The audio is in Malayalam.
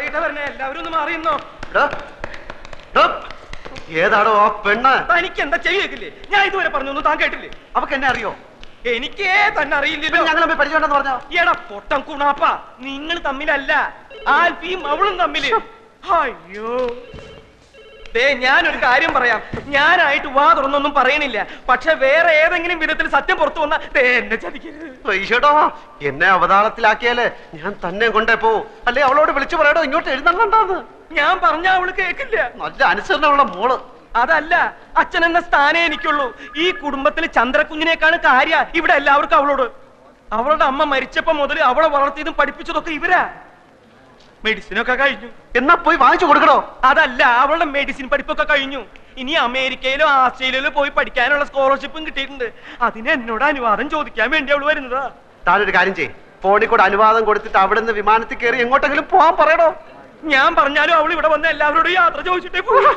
വൈകിട്ട് വരണേ, എല്ലാവരും ഒന്ന് മാറിയുന്നോ. ഏതാണോ ആ പെണ്ണ്? തനിക്ക് എന്താ ചെയ്യേക്കില്ലേ? ഞാൻ ഇതുവരെ പറഞ്ഞൊന്നും താൻ കേട്ടില്ലേ? അവക്ക് എന്നെ അറിയോ? എനിക്കേ തന്നെ അറിയില്ലല്ലോ. ഞങ്ങൾ പരിചയമുണ്ടെന്ന് പറഞ്ഞോ? എടാ പൊട്ടം കുണാപ്പ, നിങ്ങൾ തമ്മിലല്ല, ആൽഫിയും അവളും തമ്മില്. അയ്യോ, ഞാനൊരു കാര്യം പറയാം. ഞാനായിട്ട് വാ തുറന്നൊന്നും പറയണില്ല. പക്ഷെ വേറെ ഏതെങ്കിലും വിധത്തിൽ സത്യം പുറത്തു വന്ന എന്നെ ചതിക്കരുത്. എന്നെ അവതാളത്തിലാക്കിയാലേ ഞാൻ തന്നെ കൊണ്ടേ പോവും. അല്ലെ അവളോട് വിളിച്ചു പറയടോ ഇങ്ങോട്ട് എഴുന്നള്ളണ്ടാന്ന്. ഞാൻ പറഞ്ഞ അവള് കേക്കില്ല. നല്ല അനുസരണമുള്ള മോള്. അതല്ല, അച്ഛൻ എന്ന സ്ഥാനേ എനിക്കുള്ളൂ. ഈ കുടുംബത്തിൽ ചന്ദ്രകുഞ്ഞിനേക്കാണ് കാര്യ ഇവിടെ എല്ലാവർക്കും അവളോട്. അവളുടെ അമ്മ മരിച്ചപ്പോ മുതൽ അവളെ വളർത്തിയതും പഠിപ്പിച്ചതൊക്കെ ഇവരാ. മെഡിസിനൊക്കെ കഴിഞ്ഞു. എന്നാ പോയി വാങ്ങിച്ചു കൊടുക്കണോ? അതല്ല, അവളുടെ മെഡിസിൻ പഠിപ്പൊക്കെ കഴിഞ്ഞു. ഇനി അമേരിക്കയിലോ ആസ്ട്രേലിയയിലോ പോയി പഠിക്കാനുള്ള സ്കോളർഷിപ്പും കിട്ടിയിട്ടുണ്ട്. അതിന് എന്നോട് അനുവാദം ചോദിക്കാൻ വേണ്ടി അവള് വരുന്നതാ. താനൊരു കാര്യം ചെയ്യ്, ഫോണിൽ കൂടെ അനുവാദം കൊടുത്തിട്ട് അവിടെ നിന്ന് വിമാനത്തിൽ കയറി എങ്ങോട്ടെങ്കിലും പോവാൻ പറയണോ? ഞാൻ പറഞ്ഞാലും അവൾ ഇവിടെ വന്ന് എല്ലാവരോടും യാത്ര ചോദിച്ചിട്ടേ പോകും.